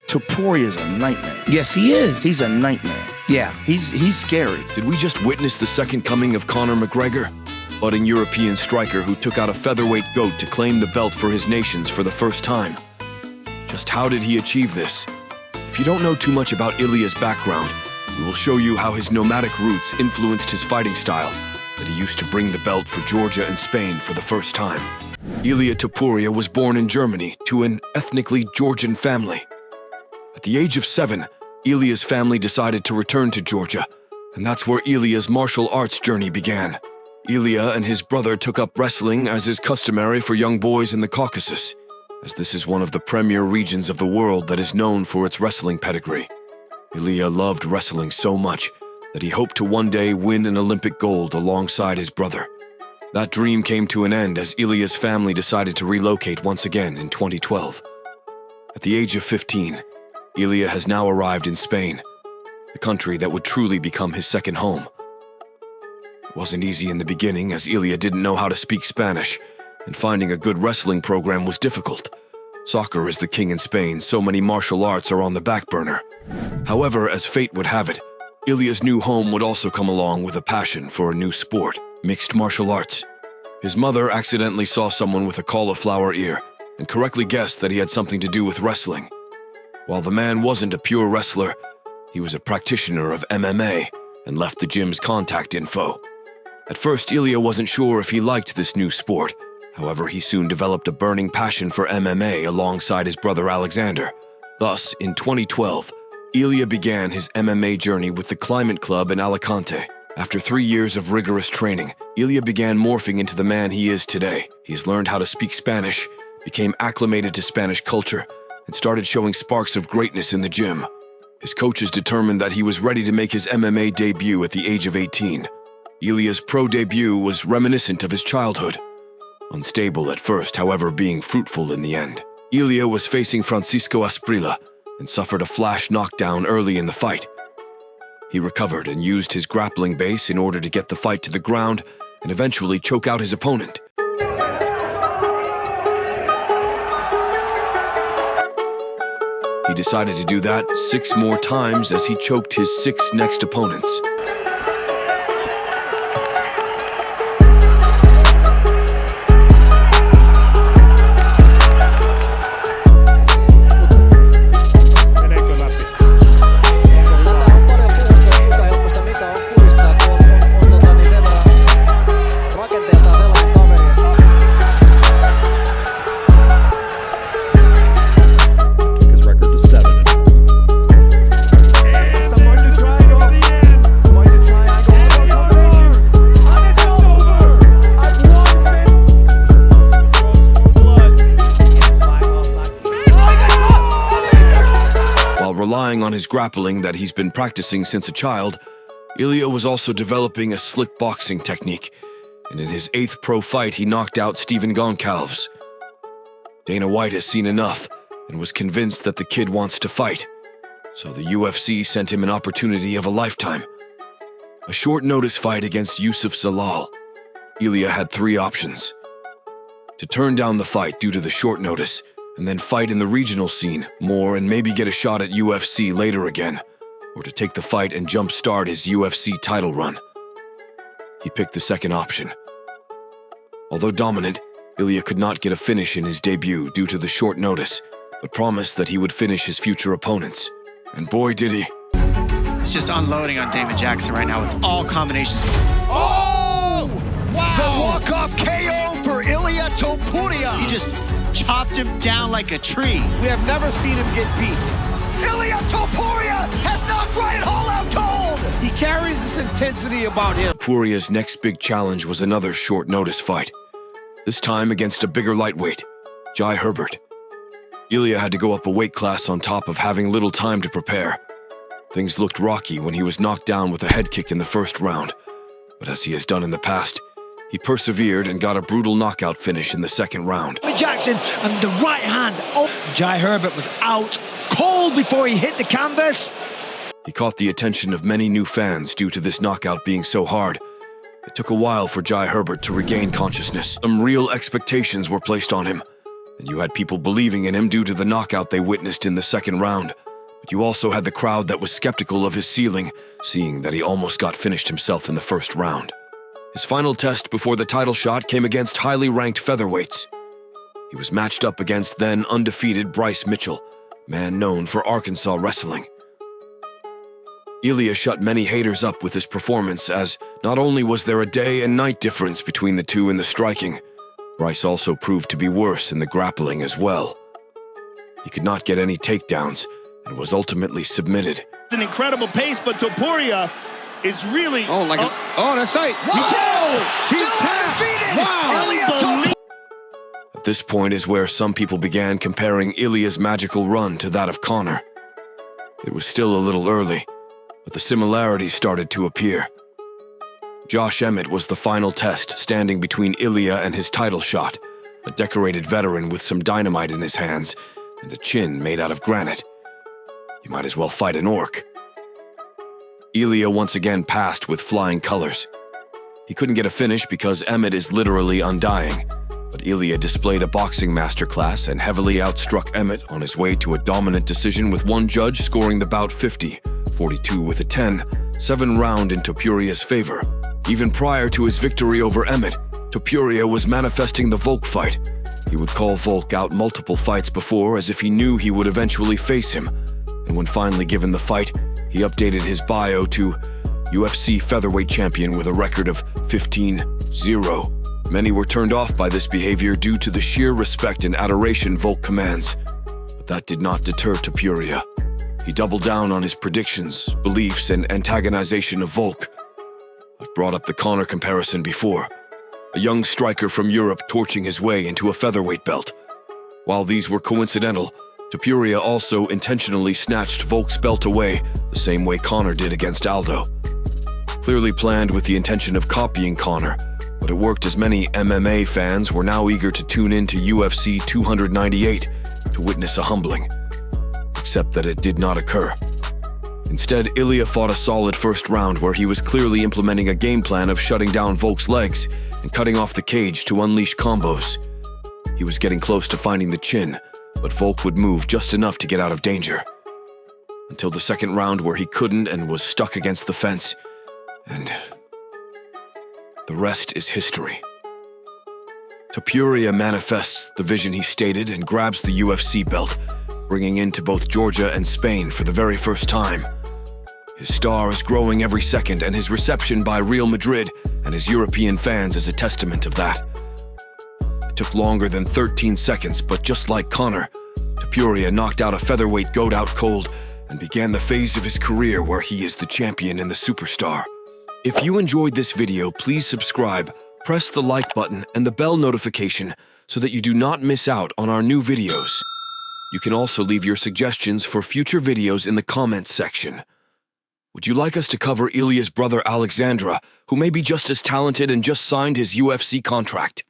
Topuria is a nightmare. Yes, he is. He's a nightmare. Yeah. He's scary. Did we just witness the second coming of Conor McGregor? Budding European striker who took out a featherweight goat to claim the belt for his nations for the first time. Just how did he achieve this? If you don't know too much about Ilia's background, we will show you how his nomadic roots influenced his fighting style, that he used to bring the belt for Georgia and Spain for the first time. Ilia Topuria was born in Germany to an ethnically Georgian family. At the age of 7, Ilia's family decided to return to Georgia, and that's where Ilia's martial arts journey began. Ilia and his brother took up wrestling as is customary for young boys in the Caucasus, as this is one of the premier regions of the world that is known for its wrestling pedigree. Ilia loved wrestling so much that he hoped to one day win an Olympic gold alongside his brother. That dream came to an end as Ilia's family decided to relocate once again in 2012. At the age of 15, Ilia has now arrived in Spain, the country that would truly become his second home. It wasn't easy in the beginning as Ilia didn't know how to speak Spanish, and finding a good wrestling program was difficult. Soccer is the king in Spain, so many martial arts are on the back burner. However, as fate would have it, Ilia's new home would also come along with a passion for a new sport, mixed martial arts. His mother accidentally saw someone with a cauliflower ear and correctly guessed that he had something to do with wrestling. While the man wasn't a pure wrestler, he was a practitioner of MMA and left the gym's contact info. At first, Ilia wasn't sure if he liked this new sport. However, he soon developed a burning passion for MMA alongside his brother Alexander. Thus, in 2012, Ilia began his MMA journey with the Climate Club in Alicante. After 3 years of rigorous training, Ilia began morphing into the man he is today. He has learned how to speak Spanish, became acclimated to Spanish culture, and started showing sparks of greatness in the gym. His coaches determined that he was ready to make his MMA debut at the age of 18. Ilia's pro debut was reminiscent of his childhood. Unstable at first, however, being fruitful in the end. Ilia was facing Francisco Asprilla and suffered a flash knockdown early in the fight. He recovered and used his grappling base in order to get the fight to the ground and eventually choke out his opponent. He decided to do that 6 more times as he choked his 6 next opponents. Relying on his grappling that he's been practicing since a child, Ilia was also developing a slick boxing technique, and in his 8th pro fight he knocked out Stephen Goncalves. Dana White has seen enough and was convinced that the kid wants to fight, so the UFC sent him an opportunity of a lifetime. A short-notice fight against Yusuf Zalal. Ilia had 3 options: to turn down the fight due to the short notice, and then fight in the regional scene more and maybe get a shot at UFC later again, or to take the fight and jumpstart his UFC title run. He picked the second option. Although dominant, Ilia could not get a finish in his debut due to the short notice, but promised that he would finish his future opponents. And boy did he. It's just unloading on David Jackson right now with all combinations. Oh! Wow! The walk-off KO for Ilia Topuria. He just chopped him down like a tree. We have never seen him get beat. Ilia Topuria has knocked Ryan Hall out cold! He carries this intensity about him. Topuria's next big challenge was another short-notice fight, this time against a bigger lightweight, Jai Herbert. Ilia had to go up a weight class on top of having little time to prepare. Things looked rocky when he was knocked down with a head kick in the first round, but as he has done in the past, he persevered and got a brutal knockout finish in the second round. Jackson and the right hand. Oh, Jai Herbert was out cold before he hit the canvas. He caught the attention of many new fans due to this knockout being so hard. It took a while for Jai Herbert to regain consciousness. Some real expectations were placed on him, and you had people believing in him due to the knockout they witnessed in the second round. But you also had the crowd that was skeptical of his ceiling, seeing that he almost got finished himself in the first round. His final test before the title shot came against highly ranked featherweights. He was matched up against then undefeated Bryce Mitchell, man known for Arkansas wrestling. Ilia shut many haters up with his performance, as not only was there a day and night difference between the two in the striking, Bryce also proved to be worse in the grappling as well. He could not get any takedowns and was ultimately submitted. It's an incredible pace, but Topuria is really... Oh, that's tight. Whoa! Still undefeated! Wow! Ilia Topuria! At this point is where some people began comparing Ilia's magical run to that of Conor. It was still a little early, but the similarities started to appear. Josh Emmett was the final test, standing between Ilia and his title shot, a decorated veteran with some dynamite in his hands and a chin made out of granite. You might as well fight an orc. Ilia once again passed with flying colors. He couldn't get a finish because Emmett is literally undying, but Ilia displayed a boxing masterclass and heavily outstruck Emmett on his way to a dominant decision, with one judge scoring the bout 50-42 with a 10-7 round in Topuria's favor. Even prior to his victory over Emmett, Topuria was manifesting the Volk fight. He would call Volk out multiple fights before, as if he knew he would eventually face him, and when finally given the fight, he updated his bio to UFC featherweight champion with a record of 15-0. Many were turned off by this behavior due to the sheer respect and adoration Volk commands, but that did not deter Topuria. He doubled down on his predictions, beliefs, and antagonization of Volk. I've brought up the Conor comparison before. A young striker from Europe torching his way into a featherweight belt. While these were coincidental, Topuria also intentionally snatched Volk's belt away the same way Conor did against Aldo. Clearly planned with the intention of copying Conor, but it worked, as many MMA fans were now eager to tune in to UFC 298 to witness a humbling. Except that it did not occur. Instead, Ilia fought a solid first round where he was clearly implementing a game plan of shutting down Volk's legs and cutting off the cage to unleash combos. He was getting close to finding the chin, but Volk would move just enough to get out of danger. Until the second round, where he couldn't and was stuck against the fence, and the rest is history. Topuria manifests the vision he stated and grabs the UFC belt, bringing into both Georgia and Spain for the very first time. His star is growing every second, and his reception by Real Madrid and his European fans is a testament of that. It took longer than 13 seconds, but just like Conor, Topuria knocked out a featherweight goat out cold and began the phase of his career where he is the champion and the superstar. If you enjoyed this video, please subscribe, press the like button and the bell notification so that you do not miss out on our new videos. You can also leave your suggestions for future videos in the comments section. Would you like us to cover Ilia's brother Alexandra, who may be just as talented and just signed his UFC contract?